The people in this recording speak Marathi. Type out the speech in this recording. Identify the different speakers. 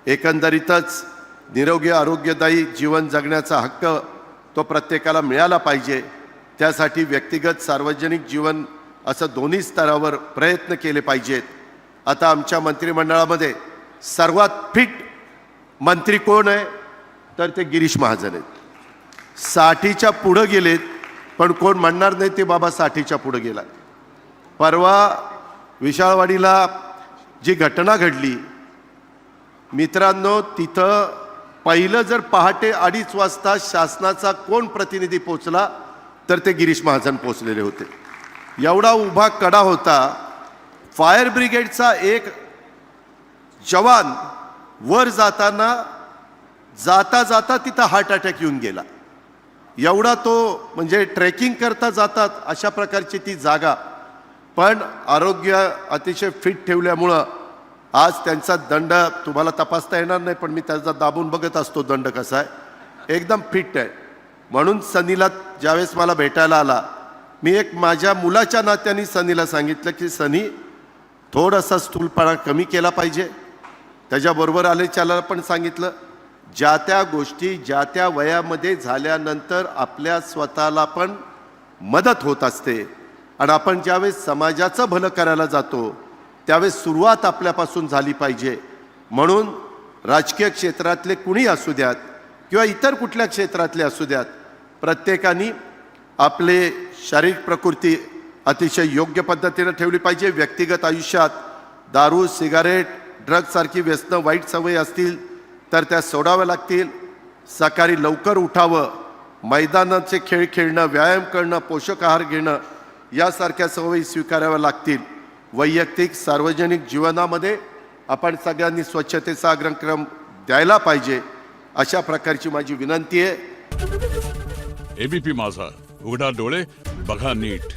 Speaker 1: एकंदरीतच निरोगी आरोग्यदायी जीवन जगण्याचा हक्क तो प्रत्येकाला मिळाला पाहिजे। त्यासाठी व्यक्तिगत सार्वजनिक जीवन असं दोन्ही स्तरावर प्रयत्न केले पाहिजेत। आता आमच्या मंत्रिमंडळामध्ये सर्वात फिट मंत्री कोण आहे तर ते गिरीश महाजन आहेत। 60च्या पुढे गेलेत, पण कोण म्हणणार नाही ते बाबा 60च्या पुढे गेला। परवा विशाळवाडीला जी घटना घडली मित्रांनो, तिथं पहिलं जर पहाटे 2:30 वाजता शासनाचा कोण प्रतिनिधी पोचला तर ते गिरीश महाजन पोचलेले होते। एवढा उभा कडा होता। फायर ब्रिगेडचा एक जवान वर जाताना जाता जाता तिथं हार्ट अटॅक येऊन गेला। एवढा तो म्हणजे ट्रेकिंग करता जातात अशा प्रकारची ती जागा, पण आरोग्य अतिशय फिट ठेवल्यामुळं आज त्यांचा दंड तुम्हाला तपासता येणार नाही, पण मी त्याचा दाबून बघत असतो दंड कसा आहे, एकदम फिट आहे। म्हणून सनीला ज्यावेळेस मला भेटायला आला, मी एक माझ्या मुलाच्या नात्याने सनीला सांगितलं की सनी थोडासा स्थूलपणा कमी केला पाहिजे। त्याच्याबरोबर आलेच्याला पण सांगितलं ज्या त्या गोष्टी ज्या त्या वयामध्ये झाल्यानंतर आपल्या स्वतःला पण मदत होत असते, आणि आपण ज्यावेळेस समाजाचं भलं करायला जातो त्यावेळेस सुरुवात आपल्यापासून झाली पाहिजे। म्हणून राजकीय क्षेत्रातले कुणी असू द्यात किंवा इतर कुठल्या क्षेत्रातले असू द्यात, प्रत्येकाने आपले शारीरिक प्रकृती अतिशय योग्य पद्धतीने ठेवली पाहिजे। व्यक्तिगत आयुष्यात दारू सिगारेट ड्रग्जसारखी व्यसनं वाईट सवयी असतील तर त्या सोडाव्या लागतील। सकाळी लवकर उठावं, मैदानाचे खेळ खेळणं, व्यायाम करणं, पोषक आहार घेणं यासारख्या सवयी स्वीकाराव्या लागतील। वैयक्तिक सार्वजनिक जीवनामध्ये आपण सगळ्यांनी स्वच्छतेचा अग्रक्रम द्यायला पाहिजे, अशा प्रकारची माझी विनंती आहे।
Speaker 2: एबीपी माझा, उघडा डोळे बघा नीट।